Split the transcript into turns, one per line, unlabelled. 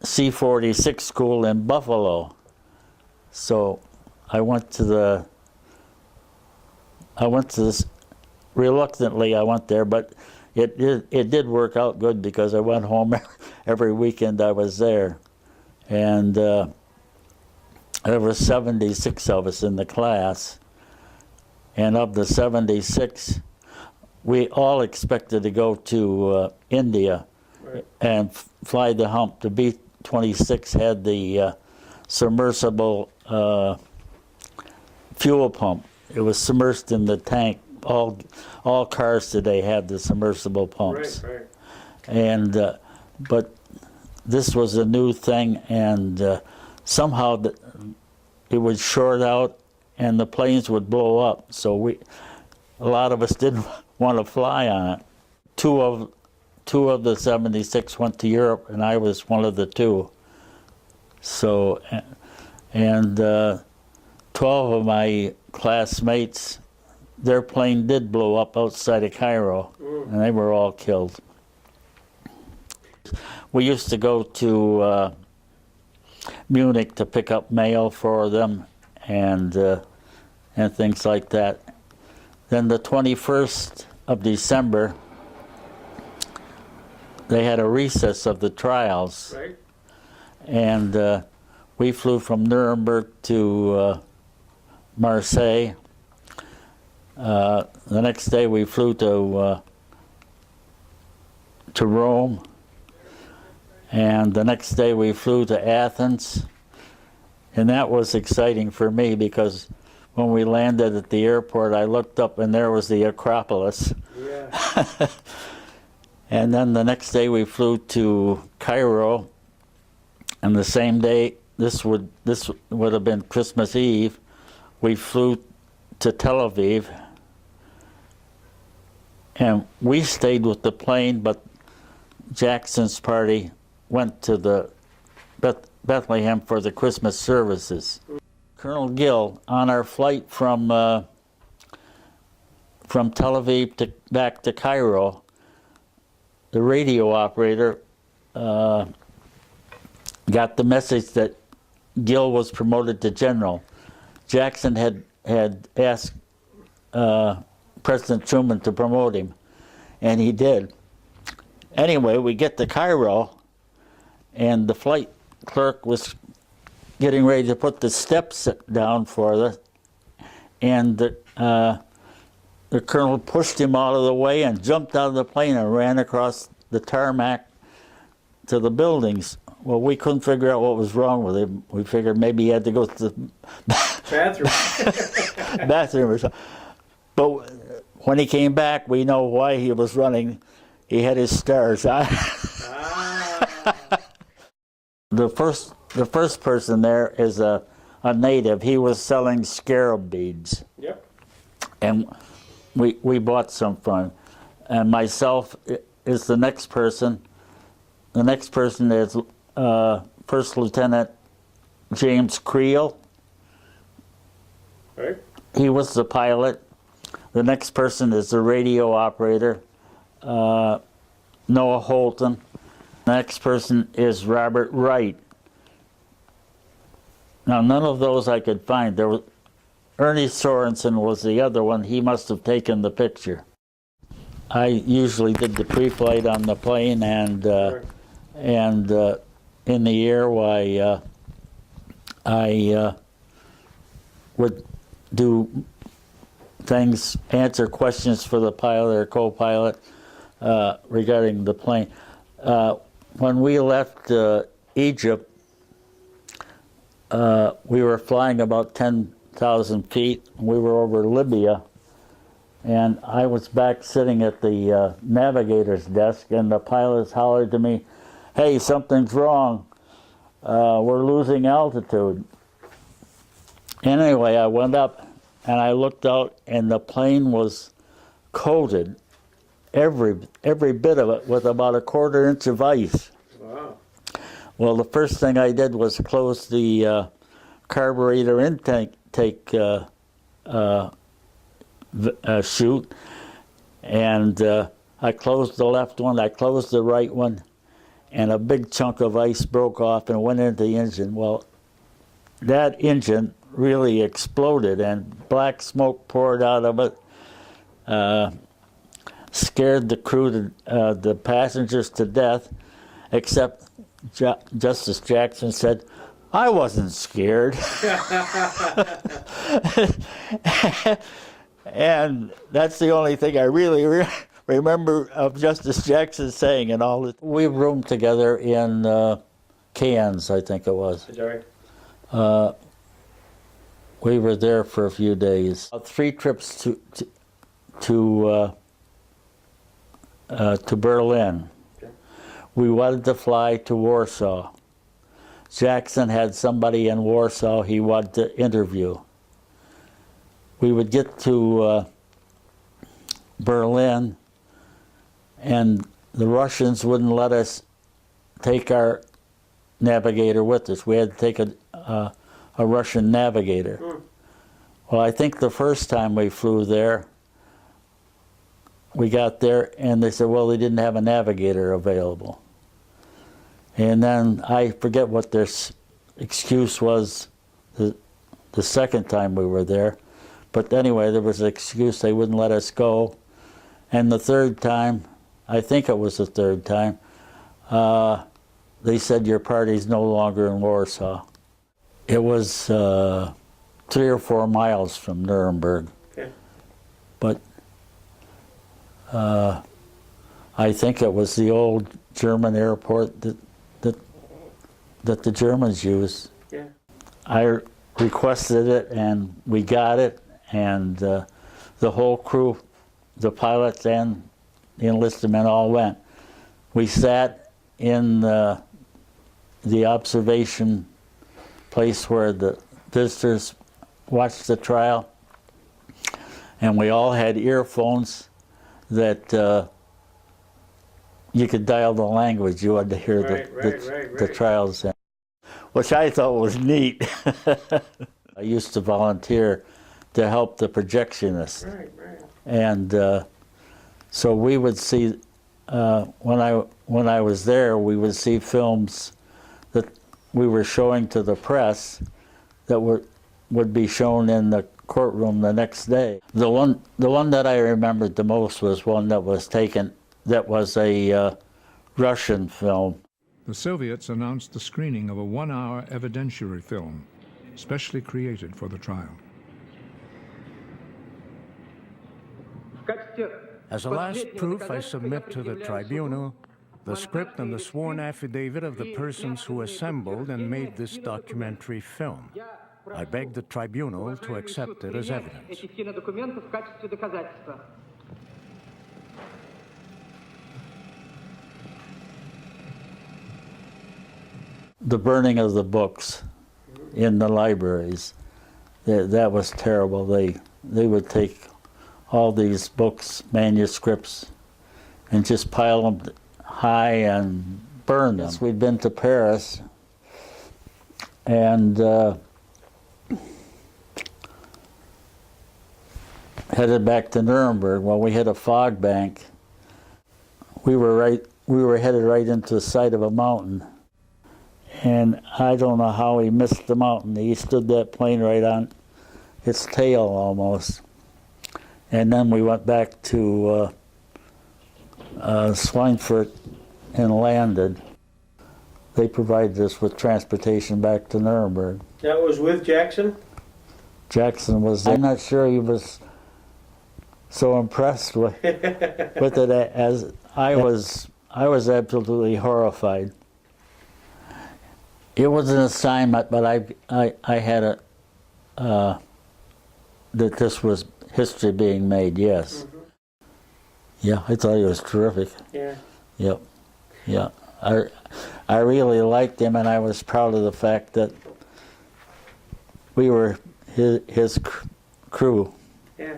C-46 school in Buffalo. So I went to this, reluctantly I went there, but it did work out good because I went home every weekend I was there. And there were 76 of us in the class. And of the 76, we all expected to go to India. Right. And fly the hump. The B-26 had the submersible fuel pump. It was submersed in the tank. All cars today have the submersible pumps. Right, right. And but this was a new thing, and somehow it would short out, and the planes would blow up. So a lot of us didn't want to fly on it. Two of the 76 went to Europe, and I was one of the two. So, and 12 of my classmates, their plane did blow up outside of Cairo, and they were all killed. We used to go to Munich to pick up mail for them and things like that. Then the 21st of December, they had a recess of the trials. Right. And we flew from Nuremberg to Marseille. The next day we flew to Rome. And the next day we flew to Athens. And that was exciting for me because when we landed at the airport, I looked up and there was the Acropolis. Yeah. And then the next day we flew to Cairo, and the same day, this would have been Christmas Eve, we flew to Tel Aviv, and we stayed with the plane, but Jackson's party went to the Bethlehem for the Christmas services. Colonel Gill, on our flight from Tel Aviv back to Cairo, the radio operator got the message that Gill was promoted to general. Jackson had asked President Truman to promote him, and he did. Anyway, we get to Cairo, and the flight clerk was getting ready to put the steps down for us, and the colonel pushed him out of the way and jumped out of the plane and ran across the tarmac to the buildings. Well, we couldn't figure out what was wrong with him. We figured maybe he had to go to the bathroom or something. But when he came back, we know why he was running. He had his stars on. The first person there is a native. He was selling scarab beads. Yep. And we bought some from him. And myself is the next person. The next person is First Lieutenant James Creel. Right. He was the pilot. The next person is the radio operator, Noah Holton. The next person is Robert Wright. Now, none of those I could find. There was Ernie Sorensen was the other one. He must have taken the picture. I usually did the pre-flight on the plane and in the air. I would do things, answer questions for the pilot or co-pilot regarding the plane. When we left Egypt, we were flying about 10,000 feet. We were over Libya, and I was back sitting at the navigator's desk, and the pilots hollered to me, "Hey, something's wrong. We're losing altitude." Anyway, I went up and I looked out, and the plane was coated, every bit of it, with about a 1/4 inch of ice. Wow. Well, the first thing I did was close the carburetor intake chute, and I closed the left one, I closed the right one, and a big chunk of ice broke off and went into the engine. Well, that engine really exploded, and black smoke poured out of it, scared the crew, the passengers to death, except Justice Jackson said, "I wasn't scared." And that's the only thing I really remember of Justice Jackson saying and all that. We roomed together in Cairns, I think it was. We were there for a few days. 3 trips to Berlin. Okay. We wanted to fly to Warsaw. Jackson had somebody in Warsaw he wanted to interview. We would get to Berlin, and the Russians wouldn't let us take our navigator with us. We had to take a Russian navigator. Well, I think the first time we flew there, we got there and they said, well, they didn't have a navigator available. And then I forget what their excuse was the second time we were there. But anyway, there was an excuse they wouldn't let us go. And the third time, I think it was the third time, they said your party's no longer in Warsaw. It was 3 or 4 miles from Nuremberg. Okay. But I think it was the old German airport that the Germans used. Yeah. I requested it and we got it, and the whole crew, the pilots and the enlisted men all went. We sat in the observation place where the visitors watched the trial, and we all had earphones that you could dial the language you wanted to hear the trials in, which I thought was neat. I used to volunteer to help the projectionists. And so we would see, when I was there, we would see films that we were showing to the press that would be shown in the courtroom the next day. The one that I remembered the most was one that was taken, that was a Russian film.
The Soviets announced the screening of a 1-hour evidentiary film, specially created for the trial.
As a last proof, I submit to the tribunal the script and the sworn affidavit of the persons who assembled and made this documentary film. I beg the tribunal to accept it as evidence.
The burning of the books in the libraries, that was terrible. They would take all these books, manuscripts, and just pile them high and burn them. We'd been to Paris, and headed back to Nuremberg. Well, we hit a fog bank. We were headed right into the side of a mountain. And I don't know how he missed the mountain. He stood that plane right on its tail almost. And then we went back to Schweinfurt and landed. They provided us with transportation back to Nuremberg.
That was with Jackson?
Jackson was there. I'm not sure he was so impressed with it as I was. I was absolutely horrified. It was an assignment, but I had that this was history being made, yes. Mm-hmm. Yeah, I thought he was terrific.
Yeah.
Yep. Yeah. I really liked him, and I was proud of the fact that we were his crew.
Yeah.